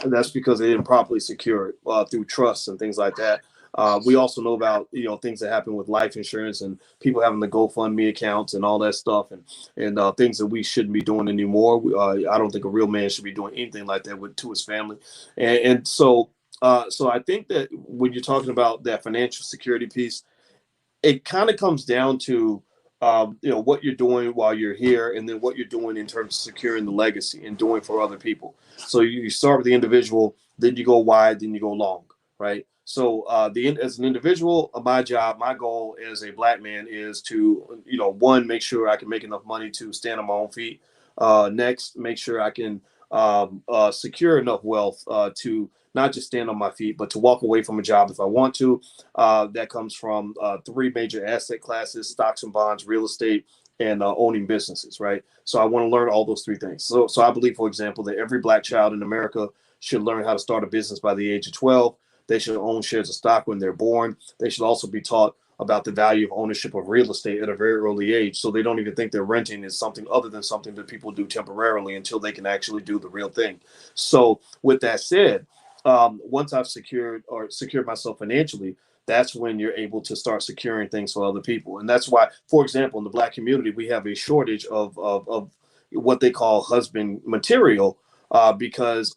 And that's because they didn't properly secure it through trust and things like that. We also know about things that happen with life insurance and people having the GoFundMe accounts and all that stuff and things that we shouldn't be doing anymore. I don't think a real man should be doing anything like that to his family, and so I think that when you're talking about that financial security piece, it kind of comes down to what you're doing while you're here, and then what you're doing in terms of securing the legacy and doing for other people. So you start with the individual, then you go wide, then you go long, right? So as an individual, my job, my goal as a black man is to, one, make sure I can make enough money to stand on my own feet. Next, make sure I can secure enough wealth to not just stand on my feet, but to walk away from a job if I want to. That comes from three major asset classes: stocks and bonds, real estate, and owning businesses, right? So I want to learn all those three things. So I believe, for example, that every black child in America should learn how to start a business by the age of 12. They should own shares of stock when they're born. They should also be taught about the value of ownership of real estate at a very early age, so they don't even think they're renting is something other than something that people do temporarily until they can actually do the real thing. So with that said, once I've secured myself financially, that's when you're able to start securing things for other people. And that's why, for example, in the black community, we have a shortage of what they call husband material, because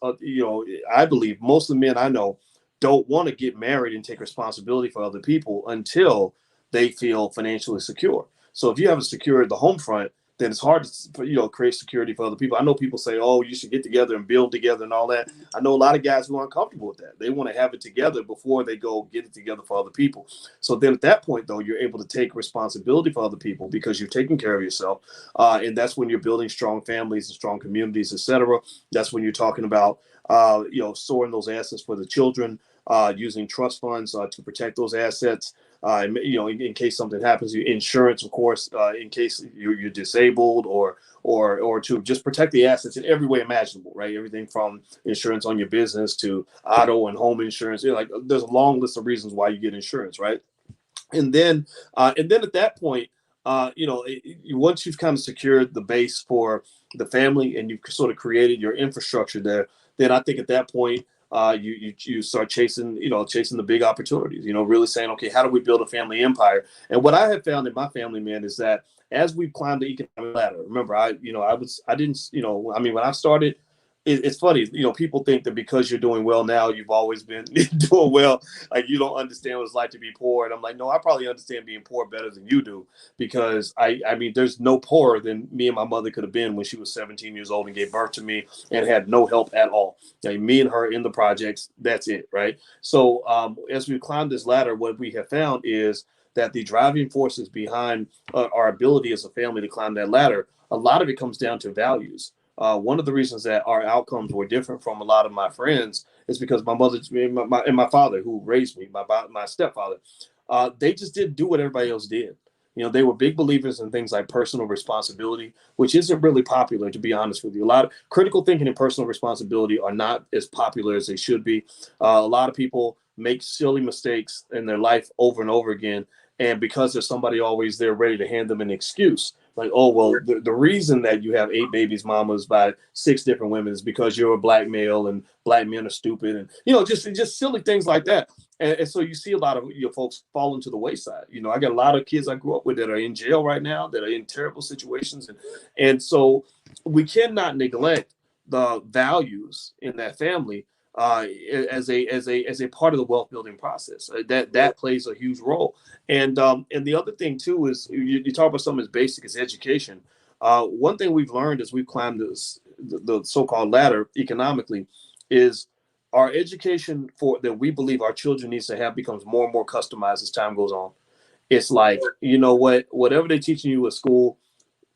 I believe most of the men I know don't want to get married and take responsibility for other people until they feel financially secure. So if you haven't secured the home front, then it's hard to create security for other people. I know people say, "Oh, you should get together and build together and all that." I know a lot of guys who aren't comfortable with that. They want to have it together before they go get it together for other people. So then at that point, though, you're able to take responsibility for other people because you're taking care of yourself, and that's when you're building strong families and strong communities, etc. That's when you're talking about storing those assets for the children, using trust funds to protect those assets. In case something happens, insurance, of course, in case you're disabled, or to just protect the assets in every way imaginable, right? Everything from insurance on your business to auto and home insurance. Like there's a long list of reasons why you get insurance, right? And then at that point, once you've kind of secured the base for the family and you've sort of created your infrastructure there, then I think at that point, you start chasing the big opportunities. Really saying, okay, how do we build a family empire? And what I have found in my family, man, is that as we've climbed the economic ladder, remember, when I started, it's funny, people think that because you're doing well now, you've always been doing well. Like you don't understand what it's like to be poor. And I'm like, no, I probably understand being poor better than you do, because I mean, there's no poorer than me and my mother could have been when she was 17 years old and gave birth to me and had no help at all. Like me and her in the projects, that's it, right? So as we climb this ladder, what we have found is that the driving forces behind our ability as a family to climb that ladder, a lot of it comes down to values. One of the reasons that our outcomes were different from a lot of my friends is because my mother and my father, who raised me, my stepfather, they just didn't do what everybody else did. They were big believers in things like personal responsibility, which isn't really popular, to be honest with you. A lot of critical thinking and personal responsibility are not as popular as they should be. A lot of people make silly mistakes in their life over and over again. And because there's somebody always there ready to hand them an excuse, like, oh, well, the reason that you have 8 babies mamas by 6 different women is because you're a black male and black men are stupid, and just silly things like that. And so you see a lot of folks fall into the wayside. I got a lot of kids I grew up with that are in jail right now, that are in terrible situations, and so we cannot neglect the values in that family as a part of the wealth building process. That plays a huge role. And the other thing too is you talk about something as basic as education. One thing we've learned as we've climbed the so-called ladder economically is our education that we believe our children needs to have becomes more and more customized as time goes on. It's like, whatever they're teaching you at school,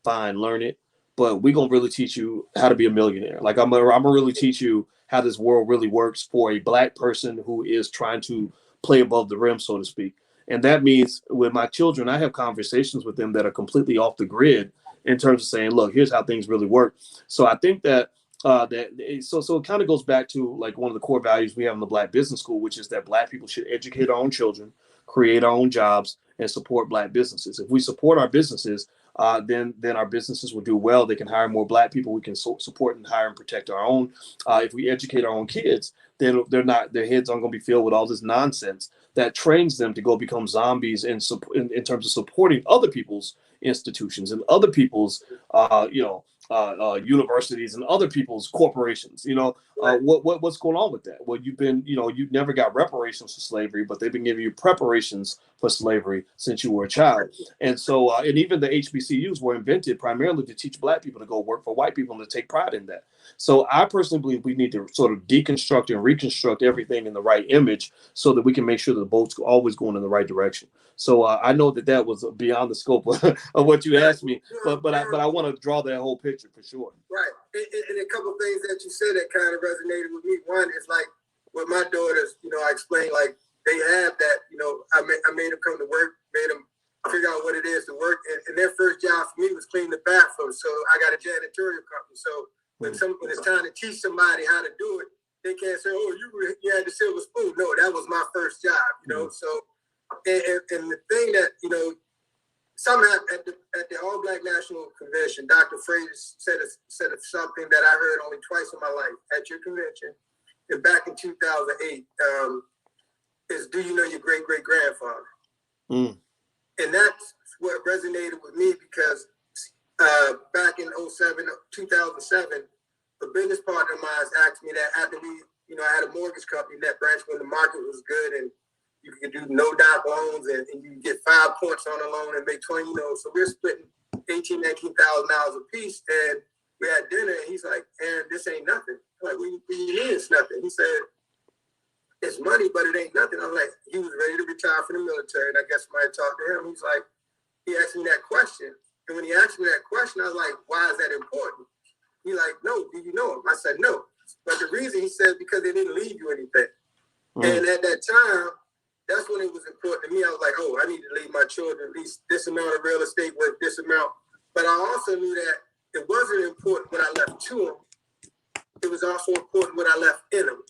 fine, learn it. But we're gonna really teach you how to be a millionaire. Like I'm gonna really teach you how this world really works for a black person who is trying to play above the rim, so to speak. And that means with my children, I have conversations with them that are completely off the grid in terms of saying, look, here's how things really work. So I think that so it kind of goes back to like one of the core values we have in the Black Business School, which is that black people should educate our own children, create our own jobs, and support black businesses. If we support our businesses, then our businesses will do well. They can hire more Black people. We can support and hire and protect our own. If we educate our own kids, then their heads aren't going to be filled with all this nonsense that trains them to go become zombies in terms of supporting other people's institutions and other people's universities and other people's corporations. What's going on with that? Well, you never got reparations for slavery, but they've been giving you preparations for slavery since you were a child. And so, and even the HBCUs were invented primarily to teach Black people to go work for white people and to take pride in that. So I personally believe we need to sort of deconstruct and reconstruct everything in the right image so that we can make sure that the boat's always going in the right direction. So I know that was beyond the scope of what you asked me, but I want to draw that whole picture for sure. Right, and a couple of things that you said that kind of resonated with me. One is like with my daughters, I explained like they have that. I made them come to work, made them figure out what it is to work, and their first job for me was cleaning the bathroom. So I got a janitorial company. So when it's time to teach somebody how to do it, they can't say, "Oh, you had the silver spoon." No, that was my first job. So. And the thing that, somehow at the All Black National Convention, Dr. Fraser said something that I heard only twice in my life at your convention, and back in 2008, is do you know your great-great-grandfather? And that's what resonated with me because back in 2007, a business partner of mine asked me that after I had a mortgage company, Net Branch, when the market was good and you can do no-doc loans and you can get 5 points on a loan and make 20, So we're splitting $18,000, $19,000 a piece. And we had dinner and he's like, "Aaron, this ain't nothing." I'm like, what do you mean it's nothing? He said, "It's money, but it ain't nothing." I'm like, he was ready to retire from the military. And I guess somebody talked to him. He's like, he asked me that question. And when he asked me that question, I was like, "Why is that important?" He's like, "No, do you know him?" I said, "No." But the reason, he said, because they didn't leave you anything. And at that time, that's when it was important to me. I was like, "Oh, I need to leave my children at least this amount of real estate worth this amount." But I also knew that it wasn't important what I left to them. It was also important what I left in them.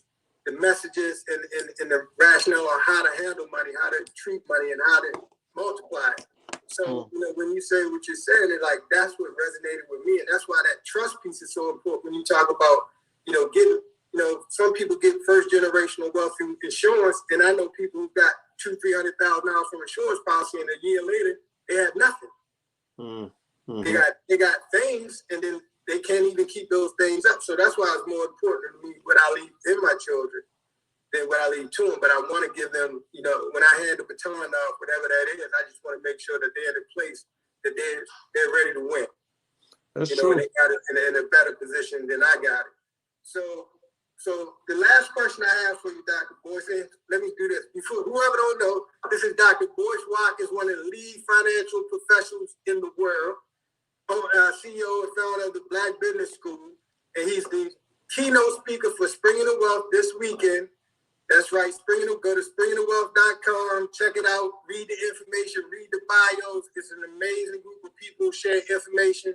The messages and the rationale on how to handle money, how to treat money, and how to multiply it. So, when you say what you're saying, that's what resonated with me. And that's why that trust piece is so important when you talk about, getting, some people get first generational wealth through insurance. And I know people who got $200,000-$300,000 from insurance policy, and a year later, they had nothing. They got things, and then they can't even keep those things up. So that's why it's more important to me what I leave in my children than what I leave to them. But I want to give them, when I hand the baton off, whatever that is, I just want to make sure that they're in a place that they're ready to win. That's true. And they got it in a better position than I got it. So the last question I have for you, Dr. Boyce, and let me do this. Before whoever don't know, this is Dr. Boyce Watkins, one of the lead financial professionals in the world, CEO and founder of the Black Business School, and he's the keynote speaker for Springing the Wealth this weekend. That's right, go to springingthewealth.com, check it out, read the information, read the bios. It's an amazing group of people sharing information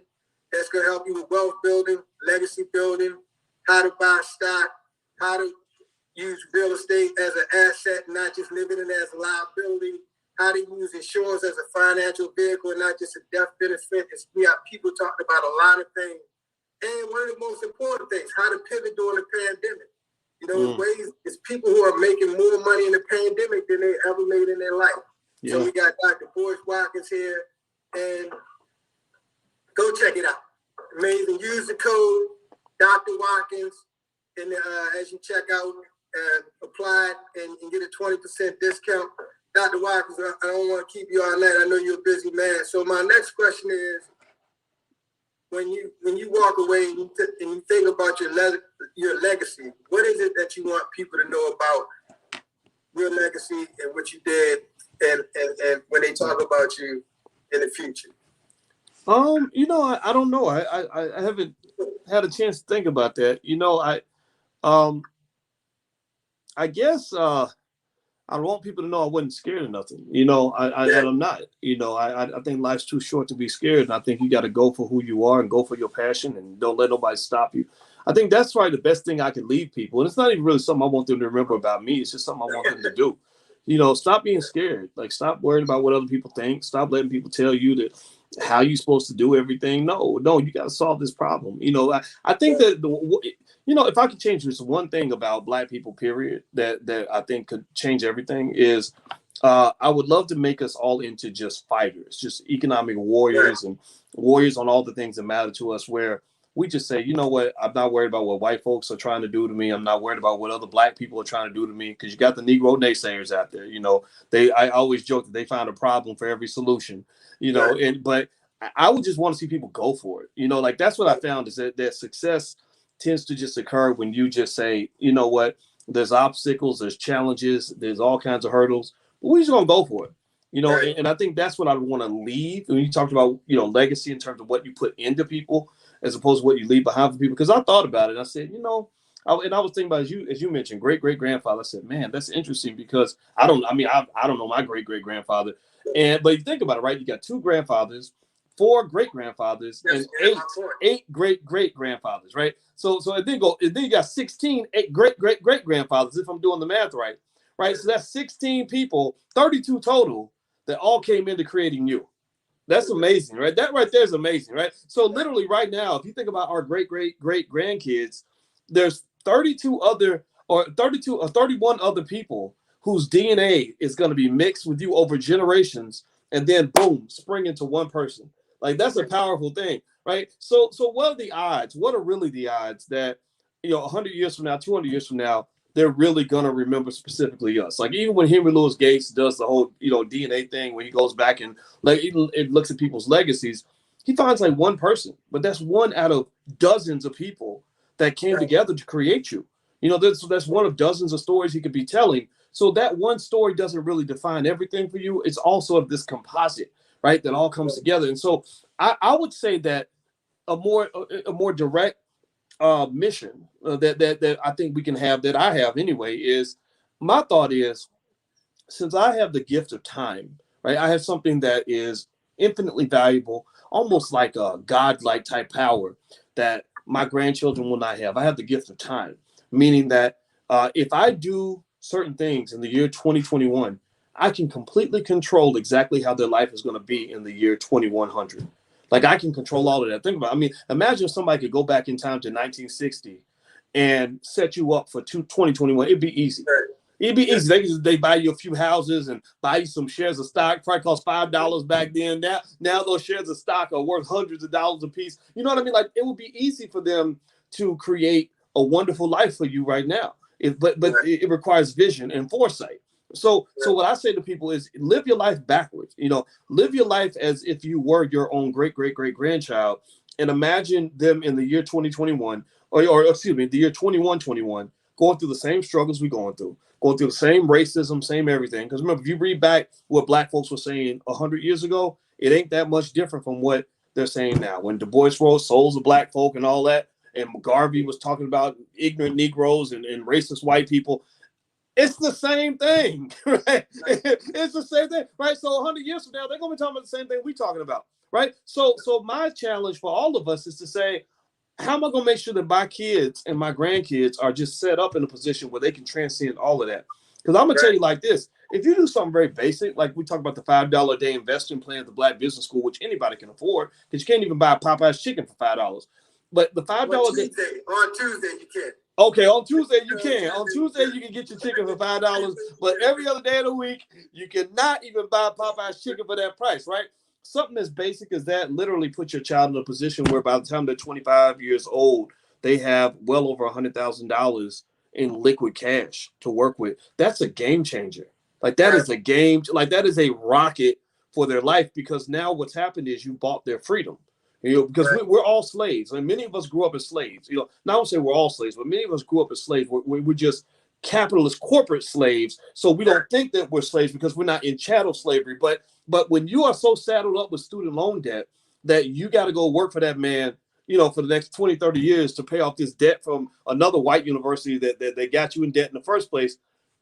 that's going to help you with wealth building, legacy building, how to buy stock, how to use real estate as an asset, not just living in it as a liability, how to use insurance as a financial vehicle and not just a death benefit. We have people talking about a lot of things. And one of the most important things, how to pivot during the pandemic. Ways it's people who are making more money in the pandemic than they ever made in their life. Yeah. So we got Dr. Boyce Watkins here, and go check it out. Amazing. Use the code Dr. Watkins, and as you check out, apply and get a 20% discount. Dr. Watkins, I don't want to keep you all night. I know you're a busy man. So my next question is, when you walk away and you think about your legacy, what is it that you want people to know about your legacy and what you did, and when they talk about you in the future? I don't know. I haven't had a chance to think about that. I guess I want people to know I wasn't scared of nothing. I'm not. I think life's too short to be scared, and I think you got to go for who you are and go for your passion, and don't let nobody stop you. I think that's probably the best thing I could leave people, and it's not even really something I want them to remember about me. It's just something I want them to do. Stop being scared. Like, stop worrying about what other people think. Stop letting people tell you that how you supposed to do everything. No, you got to solve this problem. I think that if I could change this one thing about Black people, period, that I think could change everything is I would love to make us all into just fighters, just economic warriors and warriors on all the things that matter to us, where we just say, you know what, I'm not worried about what white folks are trying to do to me. I'm not worried about what other Black people are trying to do to me, because you got the Negro naysayers out there. I always joke that they find a problem for every solution, but I would just want to see people go for it. Like that's what I found is that success tends to just occur when you just say, you know what, there's obstacles, there's challenges, there's all kinds of hurdles, but we're just going to go for it. And I think that's what I want to leave. When you talked about, legacy in terms of what you put into people as opposed to what you leave behind for people. Because I thought about it. And I said, I was thinking about, as you mentioned, great-great-grandfather. I said, man, that's interesting because I don't know my great-great-grandfather. But you think about it, right? You got 2 grandfathers, 4 great-grandfathers, and 8 great-great-grandfathers, right? So then you got 16 great-great-great-grandfathers, if I'm doing the math right. Right. So that's 16 people, 32 total, that all came into creating you. That's amazing, right? That right there is amazing, right? So literally right now, if you think about our great-great-great-grandkids, there's 31 other people whose DNA is going to be mixed with you over generations, and then boom, spring into one person. Like that's a powerful thing, right? So what are the odds? What are really the odds that 100 years from now, 200 years from now, they're really gonna remember specifically us? Like even when Henry Louis Gates does the whole DNA thing, when he goes back and it looks at people's legacies, he finds like one person, but that's one out of dozens of people that came together to create you. That's one of dozens of stories he could be telling. So that one story doesn't really define everything for you. It's also of this composite, right, that all comes together. And so I would say that a more direct mission that I think we can have, that I have anyway, is my thought is, since I have the gift of time, right, I have something that is infinitely valuable, almost like a godlike type power that my grandchildren will not have. I have the gift of time, meaning that if I do certain things in the year 2021, I can completely control exactly how their life is going to be in the year 2100. Like I can control all of that. Think about it. I mean, imagine if somebody could go back in time to 1960 and set you up for 2021. It'd be easy. It'd be easy. They buy you a few houses and buy you some shares of stock. Probably cost $5 back then. Now those shares of stock are worth hundreds of dollars a piece. You know what I mean? Like it would be easy for them to create a wonderful life for you right now. But it requires vision and foresight. So what I say to people is live your life backwards. Live your life as if you were your own great-great-great-grandchild, and imagine them in the year 2021, or excuse me, the year 2121, going through the same struggles we're going through the same racism, same everything. Because remember, if you read back what Black folks were saying 100 years ago, it ain't that much different from what they're saying now. When Du Bois wrote Souls of Black Folk and all that, and Garvey was talking about ignorant Negroes and racist white people, it's the same thing, right? It's the same thing, right? So 100 years from now, they're going to be talking about the same thing we're talking about, right? So my challenge for all of us is to say, how am I going to make sure that my kids and my grandkids are just set up in a position where they can transcend all of that? Because I'm going to tell you like this. If you do something very basic, like we talk about the $5 a day investing plan at the Black Business School, which anybody can afford, because you can't even buy a Popeye's chicken for $5. But the $5 a day. On Tuesday, you can. Okay, on Tuesday you can. On Tuesday you can get your chicken for $5, but every other day of the week you cannot even buy Popeye's chicken for that price, right? Something as basic as that literally puts your child in a position where by the time they're 25 years old, they have well over $100,000 in liquid cash to work with. That's a game changer. Like that is a game. Like that is a rocket for their life, because now what's happened is you bought their freedom. Because we're all slaves. And many of us grew up as slaves. Not I don't say we're all slaves, but many of us grew up as slaves. We're just capitalist corporate slaves. So we don't think that we're slaves because we're not in chattel slavery. But when you are so saddled up with student loan debt that you got to go work for that man, for the next 20, 30 years to pay off this debt from another white university that they got you in debt in the first place,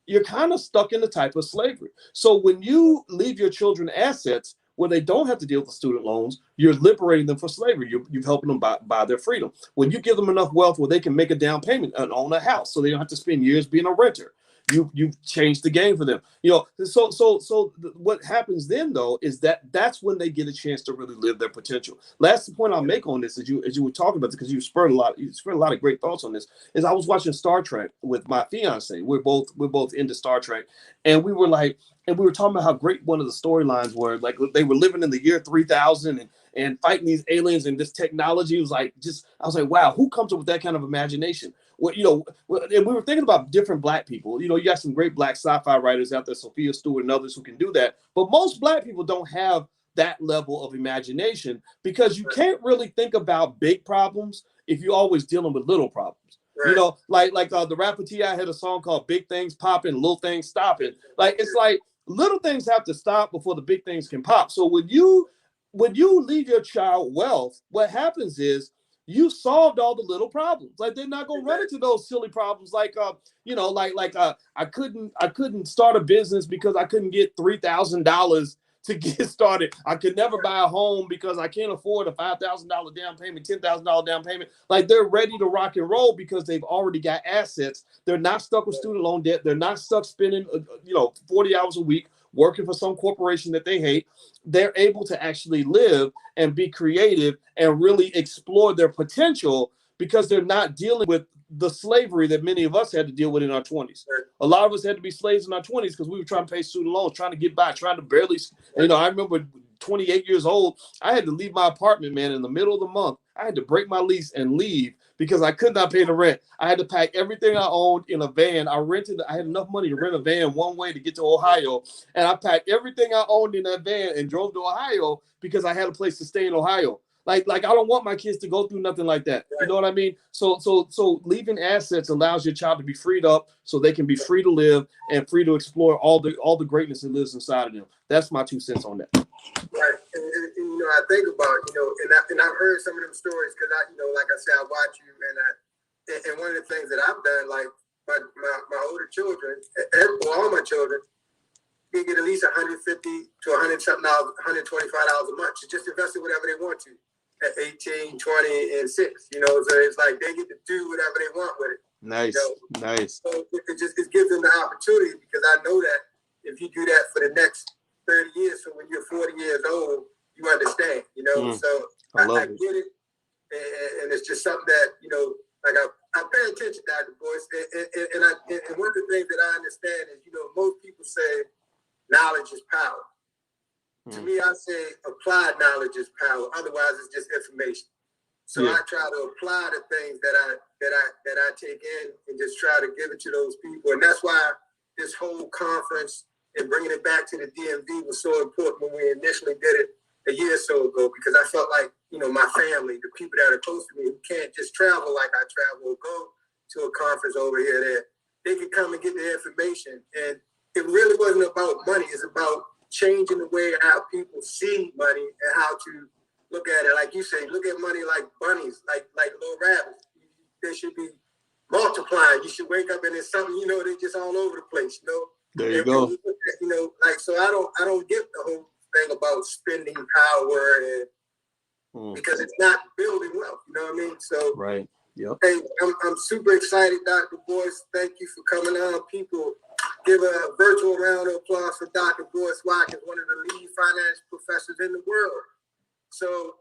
you're kind of stuck in the type of slavery. So when you leave your children assets where they don't have to deal with the student loans, you're liberating them from slavery. You've helping them buy their freedom. When you give them enough wealth where they can make a down payment and own a house so they don't have to spend years being a renter, you've changed the game for them. So what happens then though is that's when they get a chance to really live their potential. Last point I'll make on this, as you were talking about, because you spurred a lot of great thoughts on this, is I was watching Star Trek with my fiance. We're both into Star Trek, and we were talking about how great one of the storylines were. Like they were living in the year 3000 and fighting these aliens and this technology. It was like, I was like, wow, who comes up with that kind of imagination? And we were thinking about different Black people. You got some great Black sci-fi writers out there, Sophia Stewart and others who can do that. But most Black people don't have that level of imagination, because you can't really think about big problems if you're always dealing with little problems. Right. The rapper T.I. had a song called Big Things Popping, Little Things Stopping. Like, it's like little things have to stop before the big things can pop. So when you leave your child wealth, what happens is you solved all the little problems. Like, they're not gonna run into those silly problems like I couldn't start a business because I couldn't get $3,000 to get started. I could never buy a home because I can't afford a $5,000 down payment, $10,000 down payment. Like, they're ready to rock and roll because they've already got assets. They're not stuck with student loan debt. They're not stuck spending 40 hours a week working for some corporation that they hate. They're able to actually live and be creative and really explore their potential because they're not dealing with the slavery that many of us had to deal with in our 20s. A lot of us had to be slaves in our 20s because we were trying to pay student loans, trying to get by, trying to barely, I remember 28 years old, I had to leave my apartment, man, in the middle of the month. I had to break my lease and leave because I could not pay the rent. I had to pack everything I owned in a van. I had enough money to rent a van one way to get to Ohio. And I packed everything I owned in that van and drove to Ohio because I had a place to stay in Ohio. Like I don't want my kids to go through nothing like that. You know what I mean? So leaving assets allows your child to be freed up so they can be free to live and free to explore all the greatness that lives inside of them. That's my 2 cents on that. Right. And I think about, and I've heard some of them stories because like I said, I watch you and one of the things that I've done, like my older children, all my children, they get at least $150 to $100 something, $125 a month to just invest in whatever they want to. At 18, 20, and 6, so it's like they get to do whatever they want with it. Nice, nice. So it gives them the opportunity, because I know that if you do that for the next 30 years, so when you're 40 years old, you understand, So I get it, and it's just something that like I pay attention, Dr. Boyce, and one of the things that I understand is most people say knowledge is power. To me, I say applied knowledge is power. Otherwise, it's just information. So I try to apply the things that I take in and just try to give it to those people. And that's why this whole conference and bringing it back to the DMV was so important when we initially did it a year or so ago, because I felt like, my family, the people that are close to me who can't just travel like I travel or go to a conference over here, that they can come and get the information. And it really wasn't about money. It's about changing the way how people see money and how to look at it. Like you say, look at money like bunnies, like little rabbits. They should be multiplying. You should wake up and it's something, they're just all over the place, There you go. So I don't get the whole thing about spending power and because it's not building wealth, you know what I mean? So right. Yep. Hey, I'm super excited, Dr. Boyce. Thank you for coming on. People, give a virtual round of applause for Dr. DrWatkins, one of the lead finance professors in the world. So,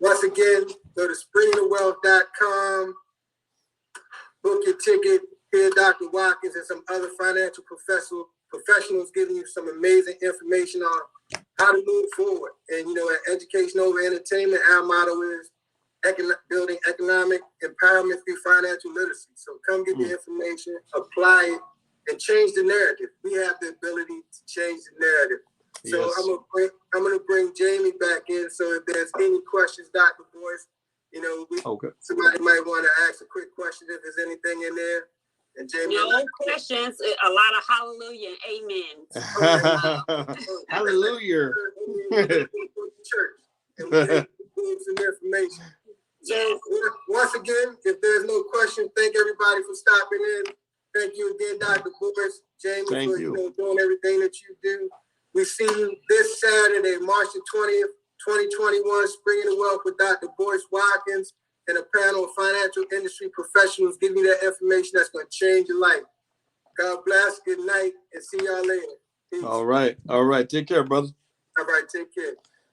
once again, go to springthewealth.com, book your ticket, hear Dr. Watkins and some other financial professionals giving you some amazing information on how to move forward. And, at Education Over Entertainment, our motto is building economic empowerment through financial literacy. So come get the information, apply it, and change the narrative. We have the ability to change the narrative. So yes. I'm gonna bring Jamie back in. So if there's any questions, Dr. Boyce, somebody might want to ask a quick question if there's anything in there. And Jamie, no questions. A lot of hallelujah and amen. Hallelujah. Church and we need some information. So once again, if there's no question, thank everybody for stopping in. Thank you again, Dr. Boyce, Jamie, for doing everything that you do. We see you this Saturday, March the 20th, 2021, Springing the Wealth with Dr. DrWatkins and a panel of financial industry professionals giving you that information that's going to change your life. God bless. Good night, and see y'all later. Peace. All right. Take care, brother. All right, take care.